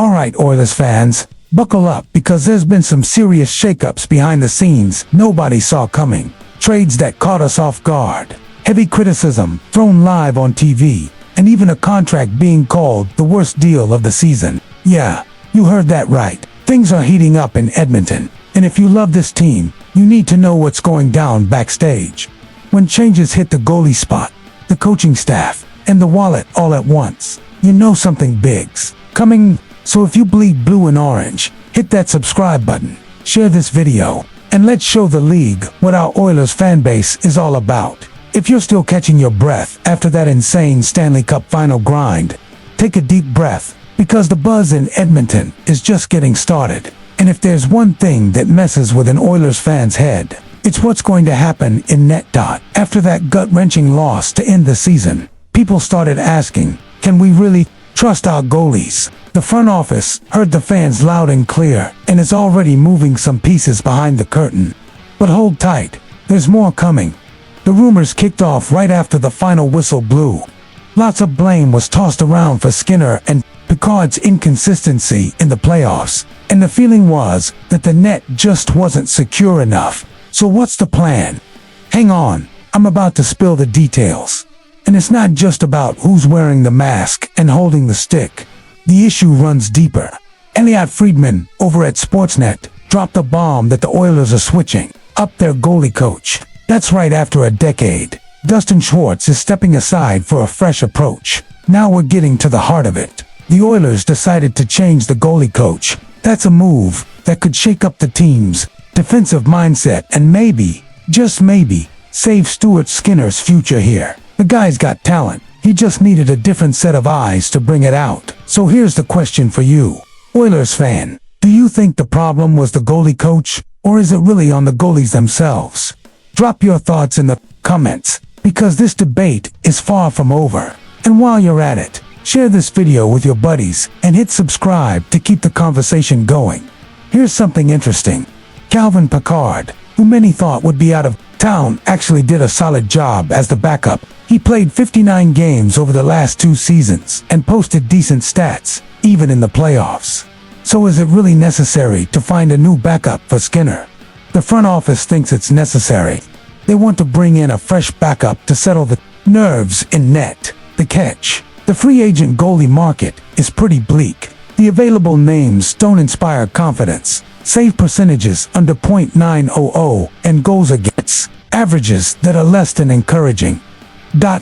Alright Oilers fans, buckle up because there's been some serious shakeups behind the scenes nobody saw coming. Trades that caught us off guard, heavy criticism thrown live on TV, and even a contract being called the worst deal of the season. Yeah, you heard that right. Things are heating up in Edmonton, and if you love this team, you need to know what's going down backstage. When changes hit the goalie spot, the coaching staff, and the wallet all at once, you know something big's coming. So if you bleed blue and orange, hit that subscribe button, share this video, and let's show the league what our Oilers fan base is all about. If you're still catching your breath after that insane Stanley Cup final grind, take a deep breath, because the buzz in Edmonton is just getting started. And if there's one thing that messes with an Oilers fan's head, it's what's going to happen in net. After that gut-wrenching loss to end the season, people started asking, can we really trust our goalies? The front office heard the fans loud and clear and is already moving some pieces behind the curtain. But hold tight, there's more coming. The rumors kicked off right after the final whistle blew. Lots of blame was tossed around for Skinner and Picard's inconsistency in the playoffs, and the feeling was that the net just wasn't secure enough. So what's the plan? Hang on, I'm about to spill the details. And it's not just about who's wearing the mask and holding the stick. The issue runs deeper. Elliot Friedman over at Sportsnet dropped a bomb that the Oilers are switching up their goalie coach. That's right, after a decade, Dustin Schwartz is stepping aside for a fresh approach. Now we're getting to the heart of it. The Oilers decided to change the goalie coach. That's a move that could shake up the team's defensive mindset and maybe, just maybe, save Stuart Skinner's future here. The guy's got talent. He just needed a different set of eyes to bring it out. So here's the question for you, Oilers fan. Do you think the problem was the goalie coach, or is it really on the goalies themselves? Drop your thoughts in the comments, because this debate is far from over. And while you're at it, share this video with your buddies and hit subscribe to keep the conversation going. Here's something interesting. Calvin Picard, who many thought would be out of town, actually did a solid job as the backup. He played 59 games over the last 2 seasons and posted decent stats, even in the playoffs. So is it really necessary to find a new backup for Skinner? The front office thinks it's necessary. They want to bring in a fresh backup to settle the nerves in net. The catch: the free agent goalie market is pretty bleak. The available names don't inspire confidence. Save percentages under .900 and goals against averages that are less than encouraging.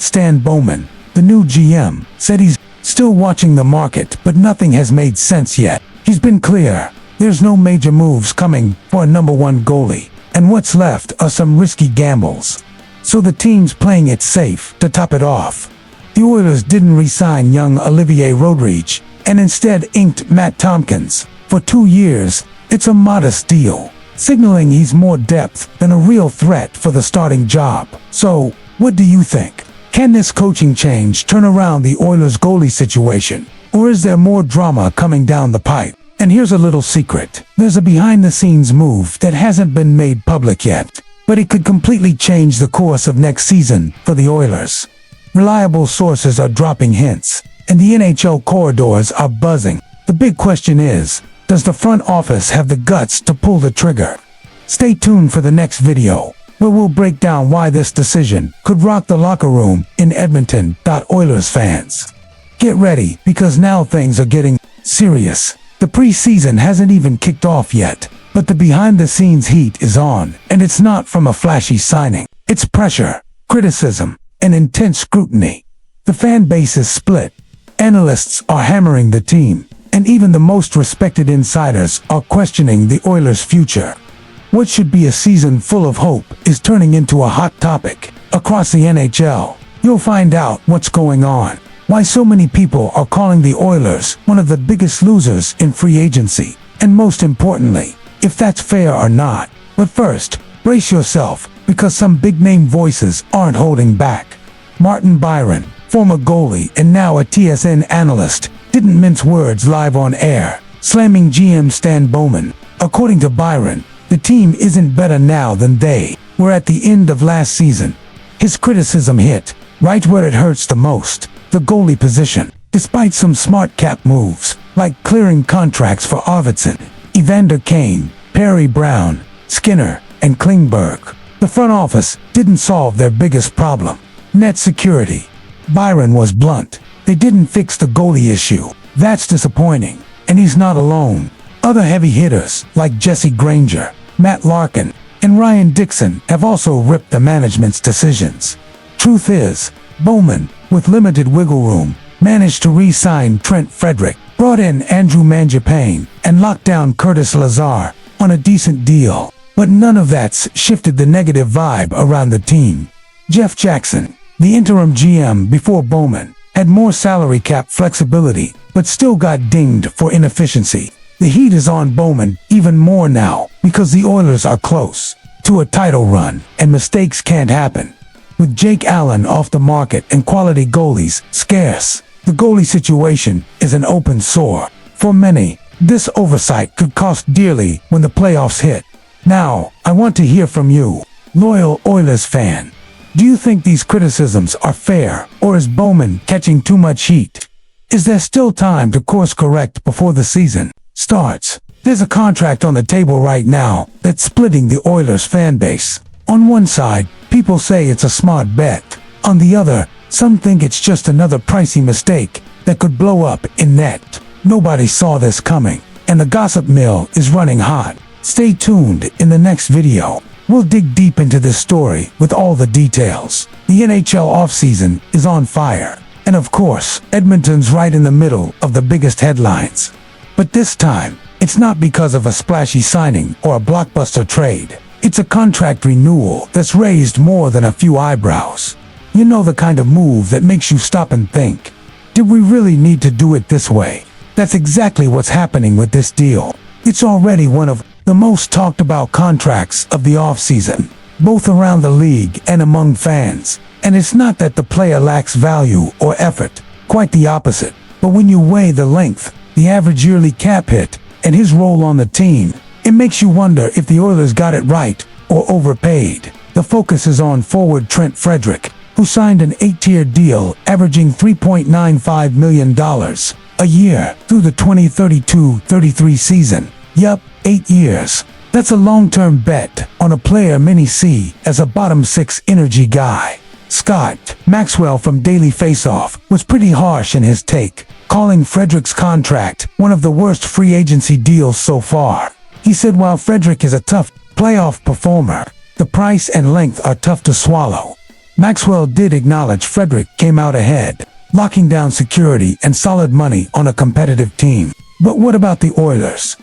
Stan Bowman, the new GM, said he's still watching the market, but nothing has made sense yet. He's been clear, there's no major moves coming for a number 1 goalie, and what's left are some risky gambles. So the team's playing it safe to top it off. The Oilers didn't re-sign young Olivier Rodrigue, and instead inked Matt Tompkins for 2 years. It's a modest deal, signaling he's more depth than a real threat for the starting job. So, what do you think? Can this coaching change turn around the Oilers goalie situation? Or is there more drama coming down the pipe? And here's a little secret. There's a behind-the-scenes move that hasn't been made public yet, but it could completely change the course of next season for the Oilers. Reliable sources are dropping hints, and the NHL corridors are buzzing. The big question is, does the front office have the guts to pull the trigger? Stay tuned for the next video, where we'll break down why this decision could rock the locker room in Edmonton. Oilers fans, get ready, because now things are getting serious. The preseason hasn't even kicked off yet, but the behind-the-scenes heat is on, and it's not from a flashy signing. It's pressure, criticism, and intense scrutiny. The fan base is split. Analysts are hammering the team, and even the most respected insiders are questioning the Oilers' future. What should be a season full of hope is turning into a hot topic across the NHL. You'll find out what's going on, why so many people are calling the Oilers one of the biggest losers in free agency, and most importantly, if that's fair or not. But first, brace yourself, because some big-name voices aren't holding back. Martin Byron, former goalie and now a TSN analyst, didn't mince words live on air, slamming GM Stan Bowman. According to Byron, the team isn't better now than they were at the end of last season. His criticism hit right where it hurts the most, the goalie position. Despite some smart cap moves, like clearing contracts for Arvidsson, Evander Kane, Perry Brown, Skinner, and Klingberg, the front office didn't solve their biggest problem: net security. Byron was blunt. They didn't fix the goalie issue. That's disappointing. And he's not alone. Other heavy hitters, like Jesse Granger, Matt Larkin, and Ryan Dixon, have also ripped the management's decisions. Truth is, Bowman, with limited wiggle room, managed to re-sign Trent Frederic, brought in Andrew Mangiapane, and locked down Curtis Lazar on a decent deal. But none of that's shifted the negative vibe around the team. Jeff Jackson, the interim GM before Bowman, had more salary cap flexibility, but still got dinged for inefficiency. The heat is on Bowman even more now because the Oilers are close to a title run and mistakes can't happen. With Jake Allen off the market and quality goalies scarce, the goalie situation is an open sore. For many, this oversight could cost dearly when the playoffs hit. Now, I want to hear from you, loyal Oilers fan. Do you think these criticisms are fair, or is Bowman catching too much heat? Is there still time to course correct before the season starts? There's a contract on the table right now that's splitting the Oilers fan base. On one side, people say it's a smart bet. On the other, some think it's just another pricey mistake that could blow up in net. Nobody saw this coming, and the gossip mill is running hot. Stay tuned in the next video. We'll dig deep into this story with all the details. The NHL offseason is on fire. And of course, Edmonton's right in the middle of the biggest headlines. But this time, it's not because of a splashy signing or a blockbuster trade. It's a contract renewal that's raised more than a few eyebrows. You know, the kind of move that makes you stop and think, did we really need to do it this way? That's exactly what's happening with this deal. It's already one of the most talked about contracts of the offseason, both around the league and among fans. And it's not that the player lacks value or effort, quite the opposite. But when you weigh the length, the average yearly cap hit, and his role on the team, it makes you wonder if the Oilers got it right or overpaid. The focus is on forward Trent Frederic, who signed an 8-year deal averaging $3.95 million a year through the 2032-33 season. Yup, 8 years. That's a long-term bet on a player many see as a bottom-six energy guy. Scott Maxwell from Daily Faceoff was pretty harsh in his take, calling Frederic's contract one of the worst free agency deals so far. He said while Frederic is a tough playoff performer, the price and length are tough to swallow. Maxwell did acknowledge Frederic came out ahead, locking down security and solid money on a competitive team. But what about the Oilers?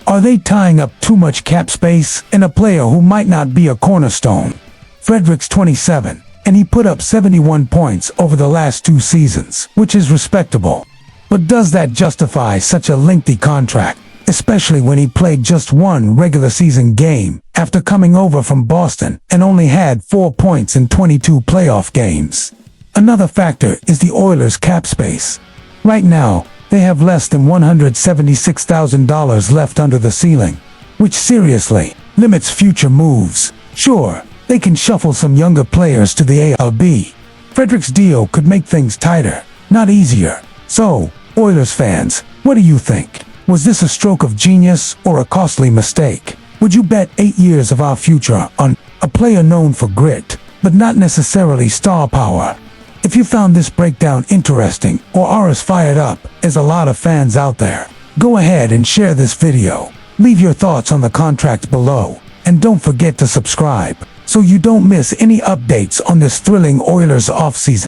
Are they tying up too much cap space in a player who might not be a cornerstone? Frederic's 27, and he put up 71 points over the last 2 seasons, which is respectable. But does that justify such a lengthy contract, especially when he played just 1 regular season game after coming over from Boston and only had 4 points in 22 playoff games? Another factor is the Oilers' cap space. Right now, they have less than $176,000 left under the ceiling, which seriously limits future moves. Sure, they can shuffle some younger players to the ALB. Frederic's deal could make things tighter, not easier. So, Oilers fans, what do you think? Was this a stroke of genius or a costly mistake? Would you bet 8 years of our future on a player known for grit, but not necessarily star power? If you found this breakdown interesting or are as fired up as a lot of fans out there, go ahead and share this video. Leave your thoughts on the contract below, and don't forget to subscribe so you don't miss any updates on this thrilling Oilers offseason.